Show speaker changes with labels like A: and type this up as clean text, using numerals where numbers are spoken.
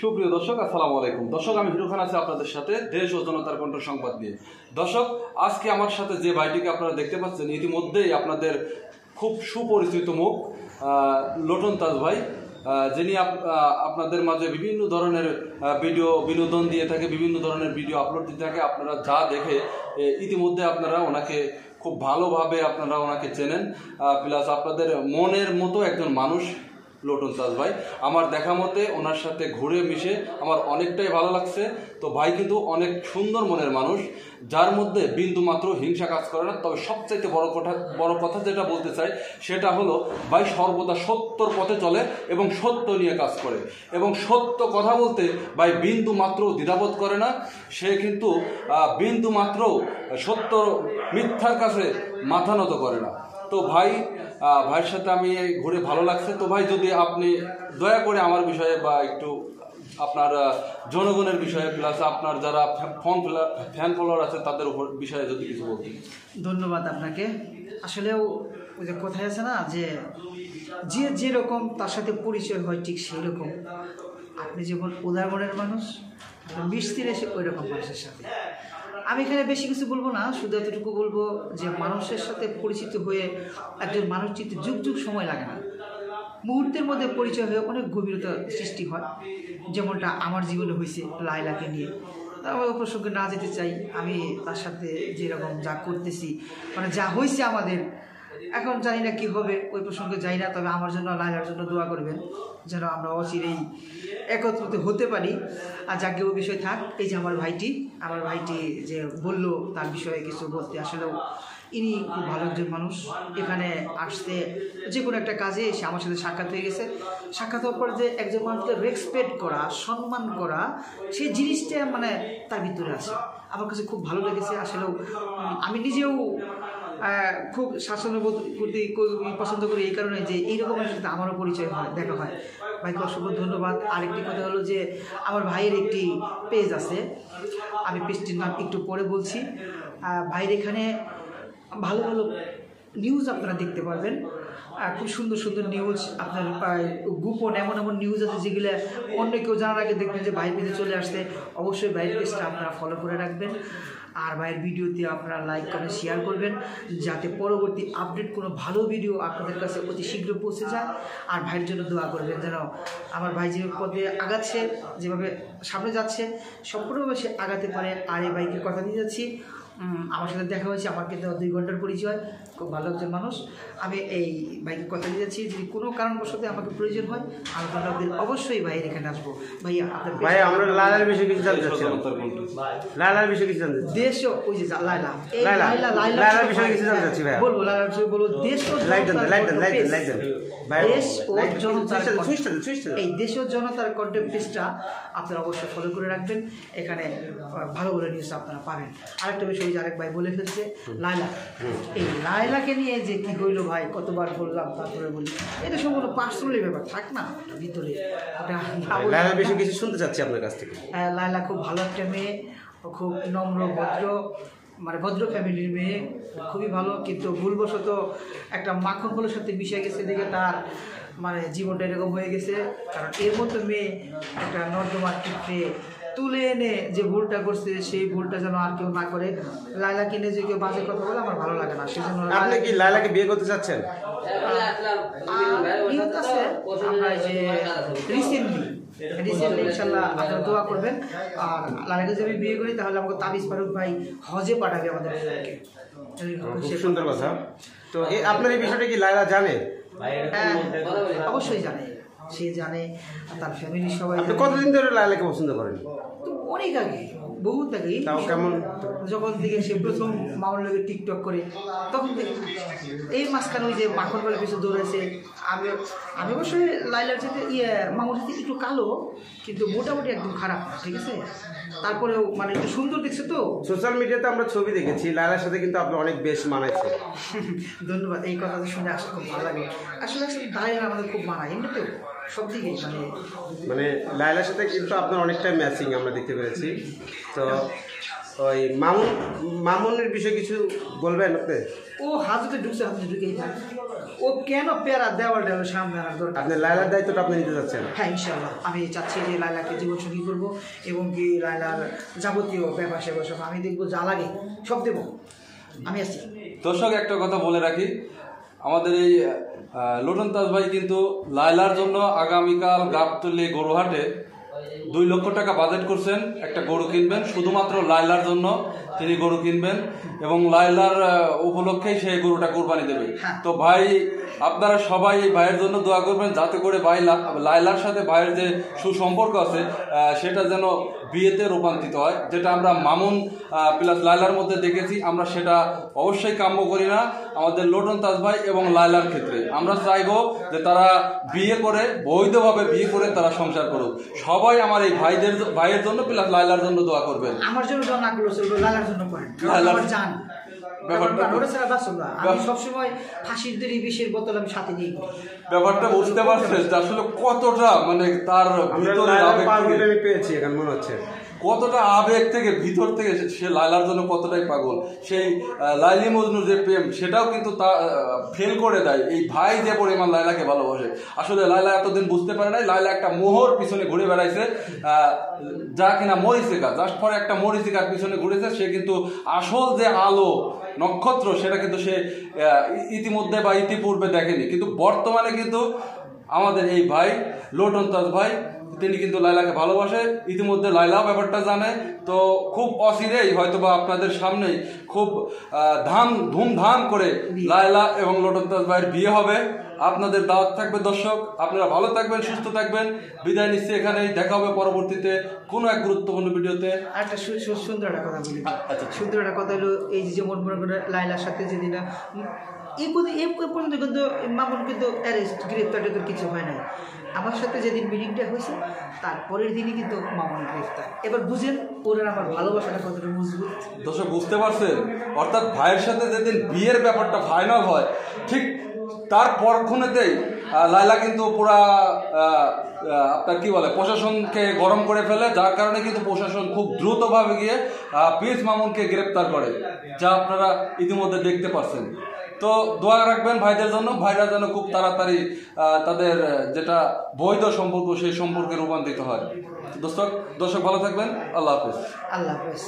A: সুপ্রিয় দর্শক, আসসালামু আলাইকুম। দর্শক, আমি হিরু খান আছি আপনাদের সাথে দেশ ও জনতার কণ্ঠ সংবাদ নিয়ে। দর্শক, আজকে আমার সাথে যে ভাইটিকে আপনারা দেখতে পাচ্ছেন, ইতিমধ্যেই আপনাদের খুব সুপরিচিত মুখ, লোটন তাজ ভাই, যিনি আপনাদের মাঝে বিভিন্ন ধরনের ভিডিও বিনোদন দিয়ে থাকে, বিভিন্ন ধরনের ভিডিও আপলোড দিয়ে থাকে। আপনারা যা দেখে ইতিমধ্যে আপনারা ওনাকে খুব ভালোভাবে আপনারা ওনাকে চেনেন, প্লাস আপনাদের মনের মতো একজন মানুষ লোটন তাজ ভাই। আমার দেখা মতে ওনার সাথে ঘুরে মিশে আমার অনেকটাই ভালো লাগছে। তো ভাই কিন্তু অনেক সুন্দর মনের মানুষ, যার মধ্যে বিন্দু মাত্র হিংসা কাজ করে না। তবে সবচাইতে বড় কথা যেটা বলতে চাই সেটা হলো, ভাই সর্বদা সত্যর পথে চলে এবং সত্য নিয়ে কাজ করে, এবং সত্য কথা বলতে ভাই বিন্দু মাত্র দ্বিধাবোধ করে না। সে কিন্তু বিন্দু মাত্র সত্য মিথ্যার কাছে মাথা নত করে না। তো ভাইয়ের সাথে আমি ঘুরে ভালো লাগছে। তো ভাই, যদি আপনি দয়া করে আমার বিষয়ে বা একটু আপনার জনগণের বিষয়ে, প্লাস আপনার যারা ফ্যান ফলোয়ার আছে তাদের উপর বিষয়ে যদি কিছু বলতেন।
B: ধন্যবাদ আপনাকে। আসলেও ওই যে কথায় আছে না, যে যেরকম তার সাথে পরিচয় হয় ঠিক সেই রকম। আপনি যেমন উদার মনের মানুষ, মিশতে এসে ওই রকম মানুষের সাথে। আমি এখানে বেশি কিছু বলবো না, শুধু এতটুকু বলবো যে মানুষের সাথে পরিচিত হয়ে একজন মানুষ চিনতে যুগ যুগ সময় লাগে না, মুহূর্তের মধ্যে পরিচয় হয়ে অনেক গভীরতা সৃষ্টি হয়। যেমনটা আমার জীবনে হয়েছে লাইলাকে নিয়ে। আমি ওই প্রসঙ্গে না যেতে চাই। আমি তার সাথে যেরকম যা করতেছি, মানে যা হয়েছে আমাদের, এখন জানি না কী হবে, ওই প্রসঙ্গে যাই না। তবে আমার জন্য, লাইলার জন্য দোয়া করবেন যেন আমরা অচিরেই একত্রিত হতে পারি। আর যাকে ওই বিষয় থাক, এই যে আমার ভাইটি যে বললো তার বিষয়ে কিছু বলতে, আসলেও ইনি খুব ভালো একজন মানুষ। এখানে আসতে যে কোনো একটা কাজে এসে আমার সাথে সাক্ষাৎ হয়ে গেছে। সাক্ষাৎ হওয়ার পর যে একজন মানুষকে রেসপেক্ট করা, সম্মান করা, সেই জিনিসটা মানে তার ভিতরে আছে। আমার কাছে খুব ভালো লেগেছে। আসলেও আমি নিজেও খুব স্বাচ্ছন্দ্যবোধ করতে পছন্দ করি, এই কারণে যে এইরকমের সাথে আমারও পরিচয় হয়, দেখা হয়। ভাইকে অসংখ্য ধন্যবাদ। আরেকটি কথা হলো যে আমার ভাইয়ের একটি পেজ আছে, আমি পেজটির নাম একটু পরে বলছি। ভাইয়ের এখানে ভালো ভালো নিউজ আপনারা দেখতে পারবেন, খুব সুন্দর সুন্দর নিউজ। আপনার গোপন এমন নিউজ আছে যেগুলো অন্য কেউ জানার আগে দেখবেন যে ভাইয়ের পেজে চলে আসছে। অবশ্যই ভাইয়ের পেজটা আপনারা ফলো করে রাখবেন, আর ভাইয়ের ভিডিওতে আপনারা লাইক করেন, শেয়ার করবেন, যাতে পরবর্তী আপডেট কোনো ভালো ভিডিও আপনাদের কাছে অতি শীঘ্র পৌঁছে যায়। আর ভাইয়ের জন্য দোয়া করবেন যেন আমার ভাই যে পথে আগাচ্ছে, যেভাবে সামনে যাচ্ছে, সম্পূর্ণভাবে সে আগাতে পারে। আর এই ভাইকে কথা দিয়ে যাচ্ছি, আমার সাথে দেখা হয়েছে, আমার কিন্তু 2 ঘন্টার পরিচয়, খুব ভালো একজন মানুষ। আমি এই ভাইকে কথা দিয়ে যাচ্ছি, যদি কোনো কারণবশত আমাকে প্রয়োজন হয়, আমি অবশ্যই ভাইয়ের এখানে আসবো। ভাইয়া
C: আমরা লালার বিষয়ে কিছু জানতে চাচ্ছি। লালার বিষয়ে কিছু জানতে চাচ্ছি।
B: দেশ ওই যে লাইলার বিষয়ে কিছু জানতে চাচ্ছি ভাইয়া। বলবো লাইলার বিষয়ে বলবো। দেশ ও জনতার, এই দেশ ও জনতার কন্টেন্ট পেজটা আপনারা অবশ্যই ফলো করে রাখবেন। এখানে ভালো ভালো নিউজ আপনারা পাবেন। আরেকটা বিষয় যে আরেক ভাই বলে ফেলছে, লাইলা, এই লাইলাকে নিয়ে যে কি হইলো ভাই, কতবার বললাম, তারপরে বলি, এটা সম্পূর্ণ পার্সোনালি ব্যাপার, থাক না ভিতরে।
C: লাইলার বিষয়ে কিছু শুনতে চাচ্ছি আপনার কাছ থেকে।
B: লাইলা খুব ভালো একটা মেয়ে, খুব নম্র ভদ্র, মানে ভদ্র ফ্যামিলির মেয়ে, খুবই ভালো। কিন্তু ভুলবশত একটা মাখন ফলের সাথে মিশে গেছে দেখে তার মানে জীবনটা এরকম হয়ে গেছে। কারণ এর মতো মেয়ে একটা নর্দমার ক্ষেত্রে তুলে এনে যে ভুলটা করছে, সেই ভুলটা যেন আর কেউ না করে। লাইলাকে নিয়ে যে কেউ বাজে কথা বলে আমার ভালো লাগে না, সেজন্য।
C: আপনি কি লাইলাকে বিয়ে করতে চাচ্ছেন?
B: আমরা যে রিসেন্টলি ইনশাল্লাহ আপনারা দোয়া করবেন। আর লাইলাকে যদি আমি বিয়ে করি, তাহলে আমাকে তাবিজ ফারুক ভাই হজে পাঠাবে আমাদের।
C: খুব সুন্দর কথা। তো আপনার এই বিষয়টা কি লাইলা জানে?
B: অবশ্যই জানে, সে জানে, তার ফ্যামিলি সবাই।
C: আপনি কতদিন ধরে লাইলাকে পছন্দ করেন?
B: অনেক আগে, বহুত আগে।
C: কেমন? যখন
B: থেকে সে প্রথম মামুন লোকের টিকটক করে, তখন থেকে। এই মাঝখানে ওই যে মাখন বলে কিছু দৌড়েছে। আমি অবশ্যই লাইলার সাথে মামুর সাথে একটু কালো, কিন্তু মোটামুটি একদম খারাপ, ঠিক আছে। তারপরেও মানে একটু সুন্দর দেখছে। তো
C: সোশ্যাল মিডিয়াতে আমরা ছবি দেখেছি, লাইলার সাথে কিন্তু আপনি অনেক বেশ মানাইছে।
B: ধন্যবাদ। এই কথাটা শুনে আসলে খুব ভালো লাগে। আসলে লাইলা আমাদের খুব মানায় এমনিতেও সব দিকে। মানে
C: লাইলার সাথে কিন্তু আপনার অনেকটা ম্যাচিং আমরা দেখতে পেরেছি। তো ওই মামুনের বিষয়ে কিছু বলবেন আপনি?
B: ও হাজতে ঢুকছে, হাজতে ঢুকেই থাকে। ও কেন প্যারা দেওয়ালটা সামনে আনার দরকার?
C: আপনি লায়লার দায়িত্বটা আপনি নিতে যাচ্ছেন?
B: হ্যাঁ ইনশাআল্লাহ আমি চাচ্ছি যে লায়লাকে জীবনসঙ্গী করবো এবং কি লায়লার যাবতীয় ব্যাপার সেবা সব আমি দেখবো, যা লাগে সব দেবো। আমি আছি।
A: দর্শক একটা কথা বলে রাখি, আমাদের এই লোটন তাজ ভাই কিন্তু লায়লার জন্য আগামীকাল গাবতলী গরুহাটে 2 লক্ষ টাকা বাজেট করছেন, একটা গরু কিনবেন শুধুমাত্র লায়লার জন্য। তিনি গরু কিনবেন এবং লায়লার উপলক্ষেই সেই গরুটা কোরবানি দেবে। তো ভাই আপনারা সবাই এই ভাইয়ের জন্য দোয়া করবেন, যাতে করে ভাই লায়লার সাথে ভাইয়ের যে সুসম্পর্ক আছে সেটা যেন বিয়েতে রূপান্তরিত হয়। যেটা আমরা মামুন প্লাস লায়লার মধ্যে দেখেছি, আমরা সেটা অবশ্যই কাম্য করি না আমাদের লোটন তাজ ভাই এবং লায়লার ক্ষেত্রে। আমরা চাইবো যে তারা বিয়ে করে, বৈধভাবে বিয়ে করে তারা সংসার করুক। সবাই আমার এই ভাইয়ের জন্য প্লাস লায়লার জন্য দোয়া করবেন।
B: আমার জন্য দোয়া না করলে লায়লার জন্য করেন,
A: লায়লার
B: আমার জান আমি সবসময় ফাঁসির দড়ি বিষের বোতল আমি সাথে নিয়ে করি।
A: ব্যাপারটা বুঝতে পারছেন যে আসলে কতটা মানে তার ভিতরে
C: আমি পেয়েছি এখানে মনে হচ্ছে
A: কতটা আবেগ থেকে ভিতর থেকে সে লায়লার জন্য কতটাই পাগল। সেই লাইলি মজনু যে প্রেম সেটাও কিন্তু তা ফেল করে দেয় এই ভাই যে পরিমাণ লায়লাকে ভালোবাসে। আসলে লায়লা এতদিন বুঝতে পারে নাই, লায়লা একটা মোহর পিছনে ঘুরে বেড়াইছে, যা কিনা মরিচিকা, জাস্ট পরে একটা মরিচিকার পিছনে ঘুরেছে। সে কিন্তু আসল যে আলো নক্ষত্র সেটা কিন্তু সে ইতিমধ্যে বা ইতিপূর্বে দেখেনি। কিন্তু বর্তমানে কিন্তু আমাদের এই ভাই লোটন তাজ ভাই তিনি কিন্তু লায়লাকে ভালোবাসে, ইতিমধ্যে লায়লাও ব্যাপারটা জানে। তো খুব অচিরেই হয়তো বা আপনাদের সামনেই খুব ধুমধাম করে লায়লা এবং লোটন তাজ ভাইয়ের বিয়ে হবে। আপনাদের দাওয়াত থাকবে দর্শক, আপনারা ভালো থাকবেন, সুস্থ থাকবেন। বিদায় নিচ্ছি এখানেই, দেখা হবে পরবর্তীতে কোনো এক গুরুত্বপূর্ণ ভিডিওতে।
B: আর একটা সুন্দর একটা কথা বলি, সুন্দর একটা কথা হলো এই যে যেমন মনে করেন লায়লার সাথে যেদিন এই পর্যন্ত কিন্তু মামুন কিন্তু অ্যারেস্ট গ্রেফতার কিছু হয় নাই। আমার সাথে যেদিন মিটিংটা হয়েছে তারপরের দিনই কিন্তু মামুন গ্রেফতার। এবার বুঝেন ওরা আমার ভালোবাসাটা কতটা মজবুত।
A: দর্শক বুঝতে পারছেন, অর্থাৎ ভাইয়ের সাথে যেদিন বিয়ের ব্যাপারটা ফাইনাল হয় ঠিক তার পরক্ষণেতেই লায়লা কিন্তু পুরা আপনার কি বলে প্রশাসনকে গরম করে ফেলে, যার কারণে কিন্তু প্রশাসন খুব দ্রুতভাবে গিয়ে প্রিন্স মামুনকে গ্রেপ্তার করে, যা আপনারা ইতিমধ্যে দেখতে পাচ্ছেন। তো দোয়া রাখবেন ভাইদের জন্য, ভাইরা যেন খুব তাড়াতাড়ি তাদের যেটা বৈধ সম্পর্ক সেই সম্পর্কে রূপান্তরিত হয়। দর্শক ভালো থাকবেন, আল্লাহ হাফেজ।
B: আল্লাহ হাফেজ।